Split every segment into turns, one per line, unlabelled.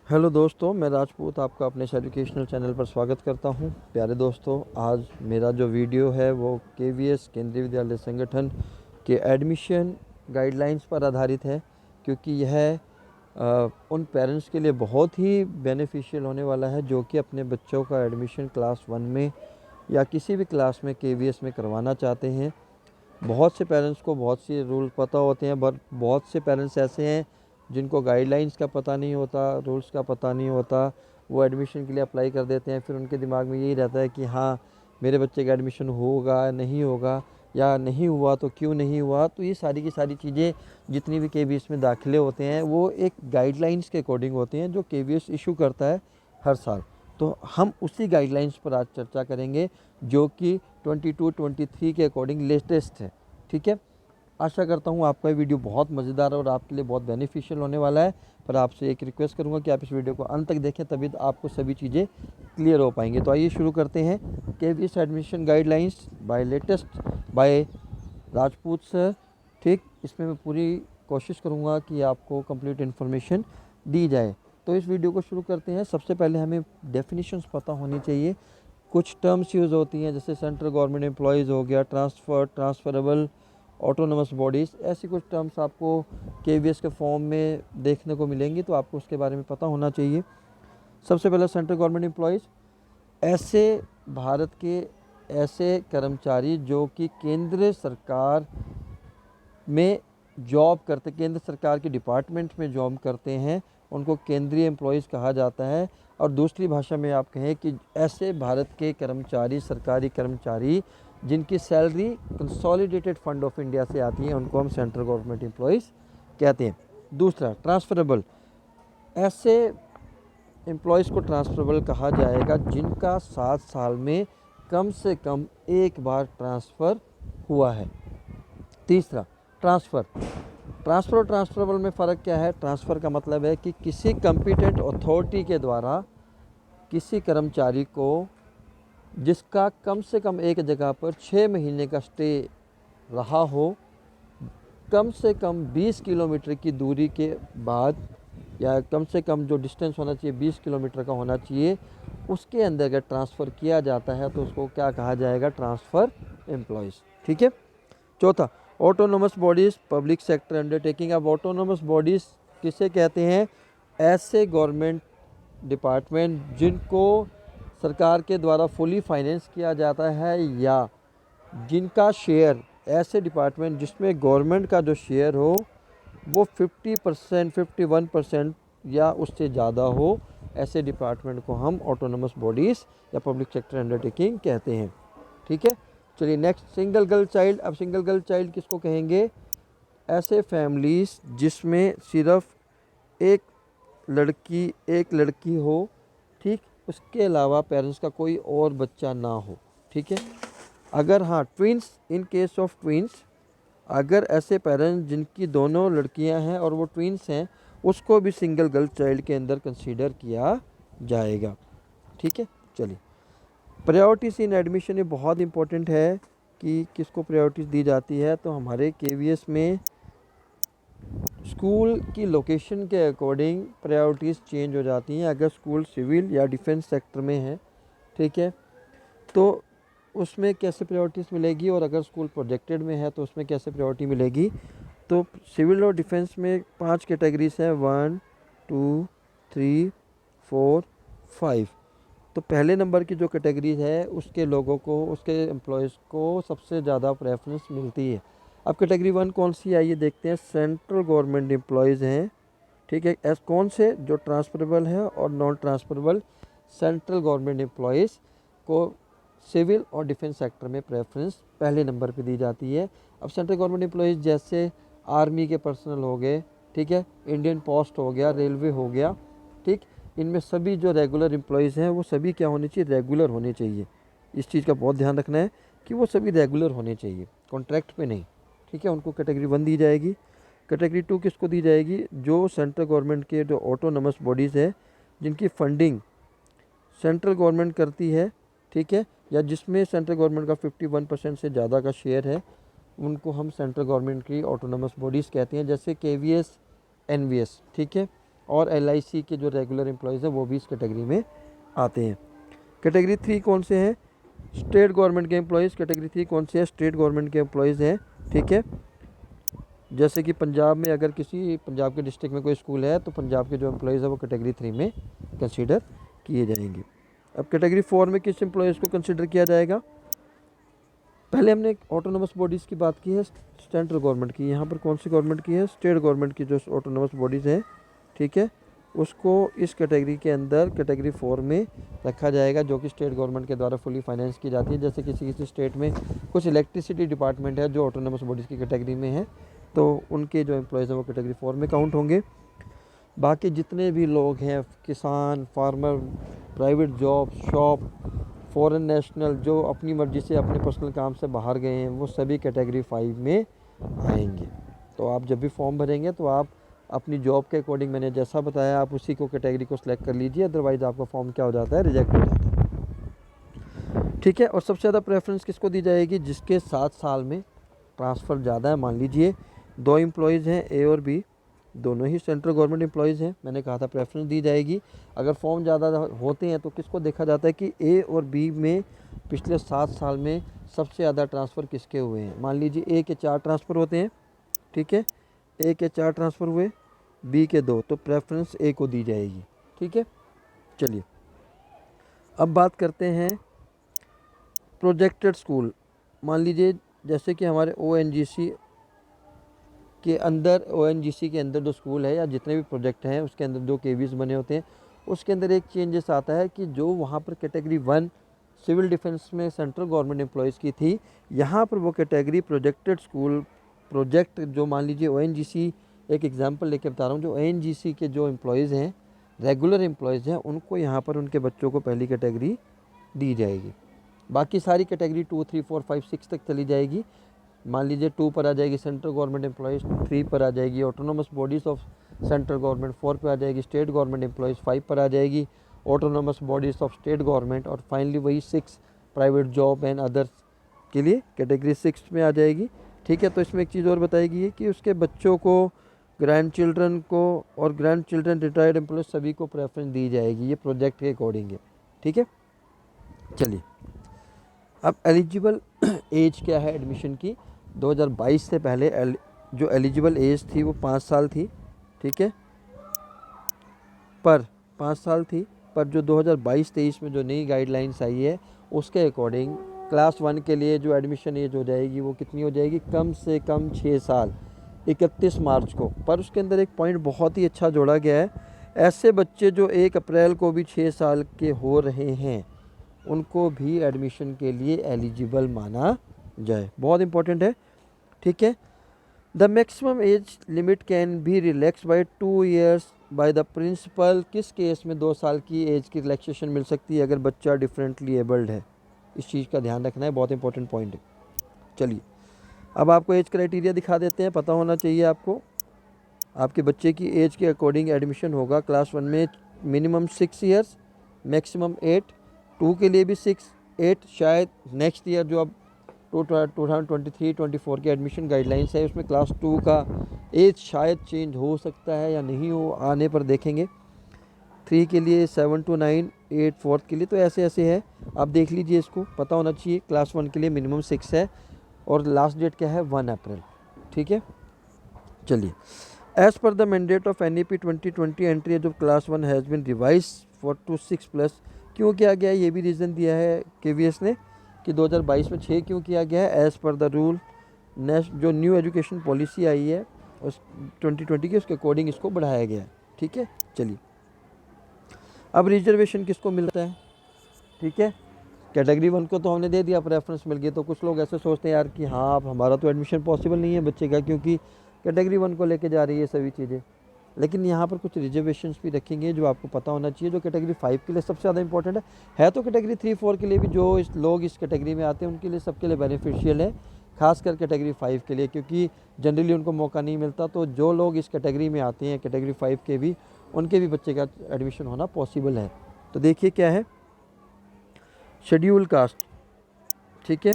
Hello दोस्तों, मैं राजपूत आपका अपने इस एजुकेशनल चैनल पर स्वागत करता हूं। प्यारे दोस्तों, आज मेरा जो वीडियो है वो केवीएस केंद्रीय विद्यालय संगठन के एडमिशन गाइडलाइंस पर आधारित है, क्योंकि यह उन पेरेंट्स के लिए बहुत ही बेनिफिशियल होने वाला है जो कि अपने बच्चों का एडमिशन क्लास 1 में या किसी भी क्लास में केवीएस में करवाना चाहते हैं। बहुत से पेरेंट्स को बहुत सी रूल पता होते हैं, बट बहुत से पेरेंट्स ऐसे हैं जिनको गाइडलाइंस का पता नहीं होता, रूल्स का पता नहीं होता। वो एडमिशन के लिए अप्लाई कर देते हैं, फिर उनके दिमाग में यही रहता है कि हाँ, मेरे बच्चे का एडमिशन होगा नहीं होगा, या नहीं हुआ तो क्यों नहीं हुआ। तो ये सारी की सारी चीज़ें जितनी भी केवीएस में दाखिले होते हैं वो एक गाइडलाइंस के अकॉर्डिंग होते हैं जो केवीएस इशू करता है हर साल। तो हम उसी गाइडलाइंस पर आज चर्चा करेंगे जो कि 22-23 के अकॉर्डिंग लेटेस्ट है। ठीक है, आशा करता हूँ आपका ये वीडियो बहुत मज़ेदार और आपके लिए बहुत बेनिफिशियल होने वाला है। पर आपसे एक रिक्वेस्ट करूँगा कि आप इस वीडियो को अंत तक देखें, तभी तो आपको सभी चीज़ें क्लियर हो पाएंगे। तो आइए शुरू करते हैं। KVS admission guidelines by latest by Rajput sir. ठीक, इसमें मैं पूरी कोशिश करूँगा कि आपको कंप्लीट इन्फॉर्मेशन दी जाए। तो इस वीडियो को शुरू करते हैं। सबसे पहले हमें डेफिनेशंस पता होनी चाहिए। कुछ टर्म्स यूज़ होती हैं, जैसे सेंट्रल गवर्नमेंट एम्प्लॉयज़ हो गया, ट्रांसफरेबल, ऑटोनोमस बॉडीज़, ऐसी कुछ टर्म्स आपको केवीएस के फॉर्म में देखने को मिलेंगी, तो आपको उसके बारे में पता होना चाहिए। सबसे पहले सेंट्रल गवर्नमेंट एम्प्लॉयज़, ऐसे भारत के ऐसे कर्मचारी जो कि केंद्र सरकार में जॉब करते, केंद्र सरकार के डिपार्टमेंट में जॉब करते हैं, उनको केंद्रीय एम्प्लॉयज़ कहा जाता है। और दूसरी भाषा में आप कहें कि ऐसे भारत के कर्मचारी, सरकारी कर्मचारी जिनकी salary consolidated fund of India से आती है, उनको हम सेंट्रल गवर्नमेंट एम्प्लॉयज़ कहते हैं। दूसरा, ट्रांसफरेबल, ऐसे एम्प्लॉयज़ को ट्रांसफरेबल कहा जाएगा जिनका 7 साल में कम से कम एक बार ट्रांसफ़र हुआ है। तीसरा, ट्रांसफ़र और ट्रांसफरेबल में फ़र्क क्या है? ट्रांसफ़र का मतलब है कि किसी कॉम्पिटेंट अथॉरिटी के द्वारा किसी कर्मचारी को, जिसका कम से कम एक जगह पर 6 महीने का स्टे रहा हो, कम से कम 20 किलोमीटर की दूरी के बाद, या कम से कम जो डिस्टेंस होना चाहिए 20 किलोमीटर का होना चाहिए, उसके अंदर अगर ट्रांसफ़र किया जाता है तो उसको क्या कहा जाएगा? Transfer employees. ठीक है। चौथा, autonomous bodies, public sector undertaking. अब ऑटोनोमस बॉडीज़ किसे कहते हैं? ऐसे गवर्नमेंट डिपार्टमेंट जिनको सरकार के द्वारा फुली फाइनेंस किया जाता है, या जिनका शेयर, ऐसे डिपार्टमेंट जिसमें गवर्नमेंट का जो शेयर हो वो 50%, 51% या उससे ज़्यादा हो, ऐसे डिपार्टमेंट को हम ऑटोनोमस बॉडीज़ या पब्लिक सेक्टर अंडरटेकिंग कहते हैं। ठीक है। चलिए नेक्स्ट, सिंगल गर्ल चाइल्ड। अब सिंगल गर्ल चाइल्ड किसको कहेंगे? ऐसे फैमिलीज़ जिसमें सिर्फ एक लड़की हो, ठीक, उसके अलावा पेरेंट्स का कोई और बच्चा ना हो। ठीक है। अगर हाँ, twins, in case of twins, अगर ऐसे पेरेंट्स जिनकी दोनों लड़कियां हैं और वो ट्विंस हैं, उसको भी सिंगल गर्ल चाइल्ड के अंदर कंसीडर किया जाएगा। ठीक है। चलिए, प्रायोरिटीज़ इन एडमिशन, ये बहुत इंपॉर्टेंट है कि किसको प्रायोरिटीज़ दी जाती है। तो हमारे केवीएस में स्कूल की लोकेशन के अकॉर्डिंग प्रायोरिटीज़ चेंज हो जाती हैं। अगर स्कूल सिविल या डिफेंस सेक्टर में है, ठीक है, तो उसमें कैसे प्रायोरिटीज़ मिलेगी, और अगर स्कूल प्रोजेक्टेड में है तो उसमें कैसे प्रायोरिटी मिलेगी। तो सिविल और डिफेंस में 5 कैटेगरीज हैं, 1, 2, 3, 4, 5। तो पहले नंबर की जो कैटेगरीज है उसके लोगों को, उसके एम्प्लॉयज़ को सबसे ज़्यादा प्रेफरेंस मिलती है। अब कैटेगरी 1 कौन सी है, आइए देखते हैं। सेंट्रल गवर्नमेंट एम्प्लॉयज़ हैं। ठीक है। एस कौन से? जो ट्रांसफरेबल है और non transferable. Central government employees को सिविल और डिफेंस सेक्टर में प्रेफरेंस पहले नंबर पे दी जाती है। अब सेंट्रल गवर्नमेंट एम्प्लॉयज़ जैसे आर्मी के पर्सनल हो गए, ठीक है, इंडियन पोस्ट हो गया, रेलवे हो गया, ठीक, इनमें सभी जो रेगुलर एम्प्लॉयज़ हैं वो सभी क्या होने चाहिए? रेगुलर होने चाहिए। इस चीज़ का बहुत ध्यान रखना है कि वो सभी रेगुलर होने चाहिए, कॉन्ट्रैक्ट पे नहीं। ठीक है, उनको कैटेगरी 1 दी जाएगी। कैटेगरी 2 किसको दी जाएगी? जो सेंट्रल गवर्नमेंट के जो ऑटोनमस बॉडीज़ है, जिनकी फंडिंग सेंट्रल गवर्नमेंट करती है, ठीक है, या जिसमें सेंट्रल गवर्नमेंट का 51% से ज़्यादा का शेयर है, उनको हम सेंट्रल गवर्नमेंट की ऑटोनमस बॉडीज़ कहते हैं, जैसे केवीएस, एनवीएस। ठीक है। और LIC के जो रेगुलर एम्प्लॉयज़ हैं वो भी इस कैटेगरी में आते हैं। कैटेगरी 3 कौन से हैं? स्टेट गवर्नमेंट के एम्प्लॉयज़। कैटेगरी 3 कौन से हैं? स्टेट गवर्नमेंट के एम्प्लॉयज़ हैं, ठीक है। जैसे कि पंजाब में अगर किसी पंजाब के डिस्ट्रिक्ट में कोई स्कूल है तो पंजाब के जो एम्प्लॉयज़ हैं वो कैटेगरी 3 में कंसीडर किए जाएंगे। अब कैटेगरी 4 में किस एम्प्लॉयज़ को कंसीडर किया जाएगा? पहले हमने ऑटोनोमस बॉडीज़ की बात की है, सेंट्रल गवर्नमेंट की। यहाँ पर कौन सी गवर्नमेंट की है? स्टेट गवर्नमेंट की जो ऑटोनोमस बॉडीज़ हैं, ठीक है, उसको इस कैटेगरी के अंदर कैटेगरी 4 में रखा जाएगा, जो कि स्टेट गवर्नमेंट के द्वारा फुली फाइनेंस की जाती है। जैसे किसी किसी स्टेट में कुछ इलेक्ट्रिसिटी डिपार्टमेंट है जो ऑटोनोमस बॉडीज़ की कैटेगरी में है, तो उनके जो एम्प्लॉयज़ हैं वो कैटेगरी 4 में काउंट होंगे। बाकी जितने भी लोग हैं, किसान, farmer, private job, shop, foreign national, जो अपनी मर्ज़ी से अपने पर्सनल काम से बाहर गए हैं, वो सभी कैटेगरी 5 में आएंगे। तो आप जब भी फॉर्म भरेंगे तो आप अपनी जॉब के अकॉर्डिंग, मैंने जैसा बताया, आप उसी को कैटेगरी को सिलेक्ट कर लीजिए, अदरवाइज़ आपका फॉर्म क्या हो जाता है? रिजेक्ट हो जाता है, ठीक है। और सबसे ज़्यादा प्रेफरेंस किसको दी जाएगी? जिसके 7 साल में ट्रांसफ़र ज़्यादा है। मान लीजिए 2 एम्प्लॉयज़ हैं, A और B, दोनों ही सेंट्रल गवर्नमेंट एम्प्लॉयज़ हैं। मैंने कहा था प्रेफरेंस दी जाएगी। अगर फॉर्म ज़्यादा होते हैं तो किसको देखा जाता है कि A और B में पिछले 7 साल में सबसे ज़्यादा ट्रांसफ़र किसके हुए हैं। मान लीजिए A के 4 ट्रांसफ़र होते हैं, ठीक है, A के 4 ट्रांसफ़र हुए, B के 2, तो प्रेफरेंस A को दी जाएगी, ठीक है। चलिए अब बात करते हैं प्रोजेक्टेड स्कूल। मान लीजिए जैसे कि हमारे ONGC के अंदर जो स्कूल है या जितने भी प्रोजेक्ट हैं उसके अंदर जो KVs बने होते हैं, उसके अंदर एक चेंजेस आता है कि जो वहाँ पर कैटेगरी 1 सिविल डिफेंस में सेंट्रल गवर्नमेंट एम्प्लॉयज़ की थी, यहाँ पर वो कैटेगरी प्रोजेक्टेड स्कूल प्रोजेक्ट, जो मान लीजिए ONGC, एक एग्जांपल लेके बता रहा हूँ, जो ONGC के जो एम्प्लॉयज़ हैं, रेगुलर एम्प्लॉयज़ हैं, उनको यहाँ पर उनके बच्चों को पहली कैटेगरी दी जाएगी। बाकी सारी कैटेगरी 2, 3, 4, 5, 6 तक चली जाएगी। मान लीजिए 2 पर आ जाएगी सेंट्रल गवर्नमेंट एम्प्लॉयज़, 3 पर आ जाएगी autonomous bodies of central government, 4 पर आ जाएगी स्टेट गवर्नमेंट एम्प्लॉयज़, 5 पर आ जाएगी autonomous bodies of state government, और फाइनली वही 6 प्राइवेट जॉब एंड अदर्स के लिए कैटेगरी 6 में आ जाएगी, ठीक है। तो इसमें एक चीज़ और बताएगी कि उसके बच्चों को, ग्रैंड चिल्ड्रन को और ग्रैंड चिल्ड्रन रिटायर्ड एम्प्लॉयज़ सभी को प्रेफरेंस दी जाएगी, ये प्रोजेक्ट के अकॉर्डिंग है, ठीक है। चलिए अब एलिजिबल एज क्या है एडमिशन की? 2022 से पहले जो एलिजिबल एज थी वो 5 साल थी, ठीक है, पर 5 साल थी, पर जो 2022-23 में जो नई गाइडलाइंस आई है उसके अकॉर्डिंग क्लास 1 के लिए जो एडमिशन एज हो जाएगी वो कितनी हो जाएगी? कम से कम 6 साल, 31 मार्च को। पर उसके अंदर एक पॉइंट बहुत ही अच्छा जोड़ा गया है, ऐसे बच्चे जो 1 अप्रैल को भी 6 साल के हो रहे हैं उनको भी एडमिशन के लिए एलिजिबल माना जाए। बहुत इंपॉर्टेंट है, ठीक है। The maximum age limit can be relax by 2 years by the principal. किस केस में 2 साल की एज की रिलैक्सेशन मिल सकती है? अगर बच्चा डिफरेंटली एबल्ड है। इस चीज़ का ध्यान रखना है, बहुत इंपॉर्टेंट पॉइंट है। चलिए अब आपको एज क्राइटेरिया दिखा देते हैं, पता होना चाहिए आपको। आपके बच्चे की एज के अकॉर्डिंग एडमिशन होगा। क्लास 1 में मिनिमम 6 ईयर्स, मैक्सिमम 8, 2 के लिए भी 6, 8, शायद नेक्स्ट ईयर जो अब 2023-24 की एडमिशन गाइडलाइंस है उसमें क्लास 2 का एज शायद चेंज हो सकता है या नहीं हो, आने पर देखेंगे। 3 के लिए 7 to 9, 8 4th के लिए, तो ऐसे ऐसे है, आप देख लीजिए, इसको पता होना चाहिए। क्लास 1 के लिए मिनिमम 6 है और लास्ट डेट क्या है? 1 अप्रैल, ठीक है। चलिए as per the mandate of NEP 2020 entry जो class 1 has been revise for to 6+। क्यों किया गया है? ये भी रीज़न दिया है KVS ने कि 2022 में 6 क्यों किया गया है? एज़ पर द रूल जो न्यू एजुकेशन पॉलिसी आई है उस 2020 की, उसके अकॉर्डिंग इसको बढ़ाया गया है, ठीक है। चलिए अब रिजर्वेशन किसको मिलता है? ठीक है, कैटेगरी 1 को तो हमने दे दिया, प्रेफरेंस मिल गई। तो कुछ लोग ऐसे सोचते हैं यार कि हाँ अब हमारा तो एडमिशन पॉसिबल नहीं है बच्चे का, क्योंकि कैटेगरी 1 को लेके जा रही है सभी चीज़ें। लेकिन यहाँ पर कुछ रिजर्वेशंस भी रखेंगे जो आपको पता होना चाहिए, जो कैटेगरी 5 के लिए सबसे ज़्यादा इंपॉर्टेंट है तो कैटेगरी 3, 4 के लिए भी जो लोग इस कैटेगरी में आते हैं उनके लिए, सबके लिए बेनिफिशियल है, खासकर कैटेगरी 5 के लिए, क्योंकि जनरली उनको मौका नहीं मिलता। तो जो लोग इस कैटेगरी में आते हैं कैटेगरी 5 के भी, उनके भी बच्चे का एडमिशन होना पॉसिबल है। तो देखिए क्या है, शेड्यूल कास्ट, ठीक है,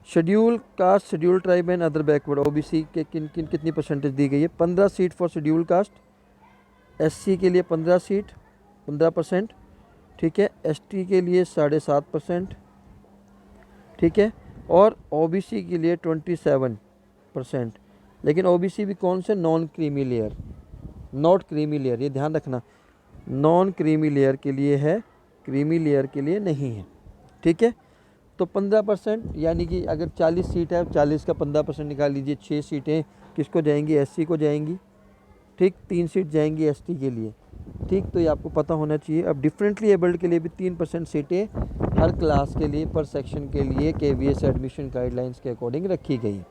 schedule caste, schedule tribe and other backward OBC के किन किन कितनी परसेंटेज दी गई है? 15 seat for schedule caste, SC के लिए 15 सीट 15%, ठीक है, ST के लिए 7.5%, ठीक है, और OBC के लिए 27%। लेकिन OBC भी कौन से, non creamy layer, not creamy layer, ये ध्यान रखना, नॉन क्रीमी लेयर के लिए है, क्रीमी लेयर के लिए नहीं है, ठीक है। तो 15%, यानी कि अगर 40 सीट है, 40 का 15% निकाल लीजिए, 6 सीटें किसको जाएंगी, SC को जाएंगी, ठीक, 3 सीट जाएंगी ST के लिए, ठीक। तो ये आपको पता होना चाहिए। अब डिफरेंटली एबल्ड के लिए भी 3% सीटें हर क्लास के लिए, पर सेक्शन के लिए KVS एडमिशन गाइडलाइंस के अकॉर्डिंग रखी गई है,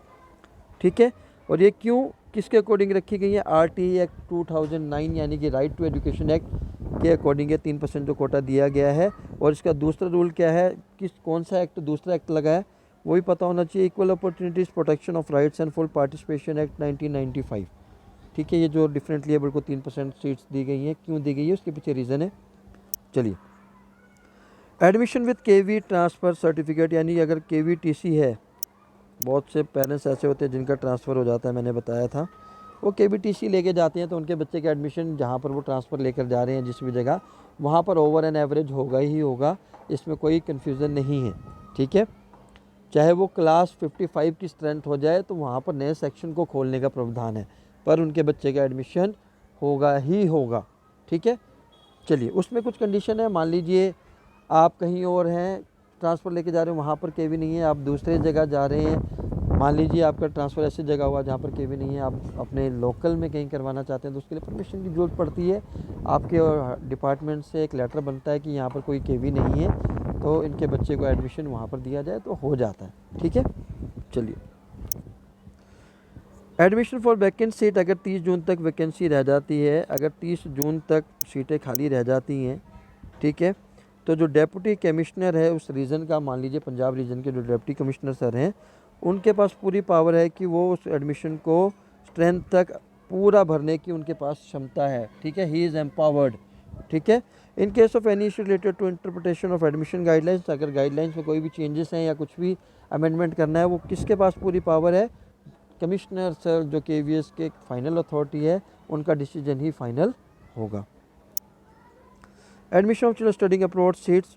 ठीक है। और ये क्यों, किसके अकॉर्डिंग रखी गई है, RTE एक्ट 2009 यानी कि राइट टू एजुकेशन एक्ट के अकॉर्डिंग ये 3% जो कोटा दिया गया है। और इसका दूसरा रूल क्या है, किस कौन सा एक्ट, दूसरा एक्ट लगा है, वो भी पता होना चाहिए, equal opportunities protection of rights and full participation act 1995, ठीक है। ये जो डिफरेंटली एबल को 3% सीट्स दी गई हैं, क्यों दी गई है, उसके पीछे रीज़न है। चलिए, admission with KV transfer certificate, यानी अगर KVTC है, बहुत से पेरेंट्स ऐसे होते हैं जिनका ट्रांसफ़र हो जाता है, मैंने बताया था, वो KVTC लेके जाते हैं, तो उनके बच्चे का एडमिशन जहाँ पर वो ट्रांसफ़र लेकर जा रहे हैं जिस भी जगह, वहाँ पर ओवर एन एवरेज होगा ही होगा, इसमें कोई कन्फ्यूज़न नहीं है, ठीक है। चाहे वो क्लास 55 की स्ट्रेंथ हो जाए, तो वहाँ पर नए सेक्शन को खोलने का प्रावधान है, पर उनके बच्चे का एडमिशन होगा ही होगा, ठीक है। चलिए, उसमें कुछ कंडीशन है, मान लीजिए आप कहीं और हैं, ट्रांसफ़र लेके जा रहे हो, वहाँ पर KV नहीं है, आप दूसरे जगह जा रहे हैं, मान लीजिए आपका ट्रांसफ़र ऐसी जगह हुआ जहाँ पर KV नहीं है, आप अपने लोकल में कहीं करवाना चाहते हैं, तो उसके लिए परमिशन की ज़रूरत पड़ती है। आपके डिपार्टमेंट से एक लेटर बनता है कि यहाँ पर कोई KV नहीं है, तो इनके बच्चे को एडमिशन वहाँ पर दिया जाए, तो हो जाता है, ठीक है। चलिए, एडमिशन फॉर वैकेंट सीट, अगर 30 जून तक वैकेंसी रह जाती है, अगर 30 जून तक सीटें खाली रह जाती हैं, ठीक है, तो जो डेप्यूटी कमिश्नर है उस रीजन का, मान लीजिए पंजाब रीजन के जो डेप्यूटी कमिश्नर सर हैं, उनके पास पूरी पावर है कि वो उस एडमिशन को स्ट्रेंथ तक पूरा भरने की उनके पास क्षमता है, ठीक है, ही इज़ एम्पावर्ड, ठीक है। In case of any issue related to interpretation of admission guidelines, अगर गाइडलाइंस में कोई भी चेंजेस हैं या कुछ भी अमेंडमेंट करना है, वो किसके पास पूरी पावर है, कमिश्नर सर जो KVS के फाइनल अथॉरिटी है, उनका डिसीजन ही फाइनल होगा। Admission of children studying abroad seats,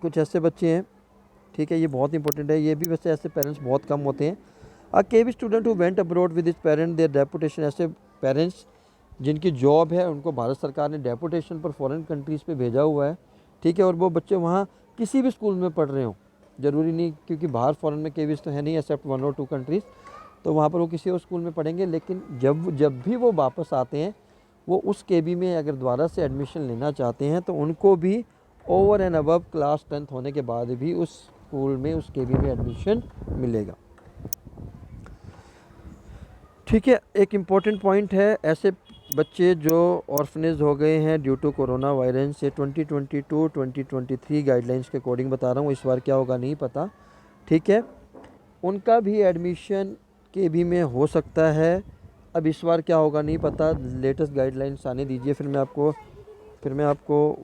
कुछ ऐसे बच्चे हैं, ठीक है, ये बहुत इंपॉर्टेंट है, ये भी वैसे ऐसे पेरेंट्स बहुत कम होते हैं। A KV student who went abroad with his parent their deputation, ऐसे पेरेंट्स जिनकी जॉब है, उनको भारत सरकार ने डेपुटेशन पर फॉरेन कंट्रीज़ पे भेजा हुआ है, ठीक है, और वो बच्चे वहाँ किसी भी स्कूल में पढ़ रहे हों, ज़रूरी नहीं, क्योंकि बाहर फॉरेन में KVs तो है नहीं एक्सेप्ट 1 और 2 कंट्रीज़, तो वहाँ पर वो किसी और स्कूल में पढ़ेंगे। लेकिन जब भी वो वापस आते हैं, वो उस KV में अगर दोबारा से एडमिशन लेना चाहते हैं, तो उनको भी over and above class 10th होने के बाद भी उस स्कूल में, उस KV में एडमिशन मिलेगा, ठीक है। एक इम्पॉर्टेंट पॉइंट है, ऐसे बच्चे जो ऑर्फनेज हो गए हैं ड्यू टू कोरोना वायरस से, 2022-2023 गाइडलाइंस के अकॉर्डिंग बता रहा हूँ, इस बार क्या होगा नहीं पता, ठीक है, उनका भी एडमिशन KV में हो सकता है। अब इस बार क्या होगा नहीं पता, लेटेस्ट गाइडलाइंस आने दीजिए, फिर मैं आपको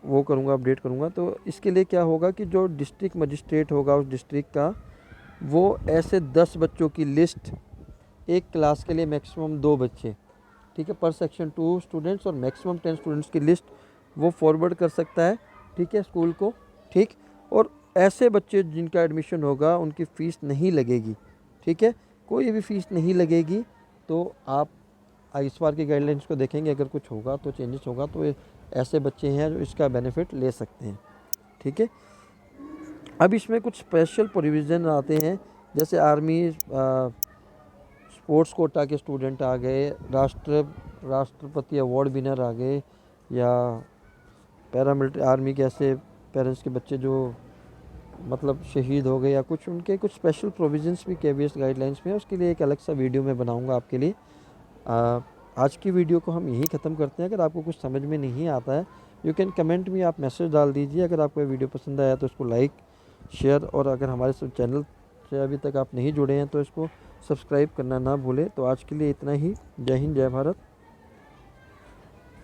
वो करूँगा, अपडेट करूँगा। तो इसके लिए क्या होगा कि जो डिस्ट्रिक्ट मजिस्ट्रेट होगा उस डिस्ट्रिक्ट का, वो ऐसे 10 बच्चों की लिस्ट, एक क्लास के लिए मैक्सिमम 2 बच्चे, ठीक है, पर सेक्शन 2 स्टूडेंट्स और मैक्सिमम 10 स्टूडेंट्स की लिस्ट वो फॉरवर्ड कर सकता है, ठीक है, स्कूल को, ठीक। और ऐसे बच्चे जिनका एडमिशन होगा उनकी फ़ीस नहीं लगेगी, ठीक है, कोई भी फ़ीस नहीं लगेगी। तो आप इस बार की गाइडलाइंस को देखेंगे, अगर कुछ होगा तो चेंजेस होगा, तो ऐसे बच्चे हैं जो इसका बेनिफिट ले सकते हैं, ठीक है। अब इसमें कुछ स्पेशल प्रोविज़न आते हैं, जैसे आर्मी स्पोर्ट्स कोटा के स्टूडेंट आ गए, राष्ट्रपति अवार्ड विनर आ गए, या पैरामिलिट्री आर्मी के ऐसे पेरेंट्स के बच्चे जो मतलब शहीद हो गए, या कुछ उनके कुछ स्पेशल प्रोविज़न्स भी KVS गाइडलाइंस में है, उसके लिए एक अलग सा वीडियो मैं बनाऊंगा आपके लिए। आज की वीडियो को हम यहीं ख़त्म करते हैं। अगर आपको कुछ समझ में नहीं आता है, यू कैन कमेंट में आप मैसेज डाल दीजिए। अगर आपको वीडियो पसंद आया तो इसको लाइक शेयर, और अगर हमारे चैनल से अभी तक आप नहीं जुड़े हैं तो इसको सब्सक्राइब करना ना भूलें। तो आज के लिए इतना ही। जय हिंद, जय भारत।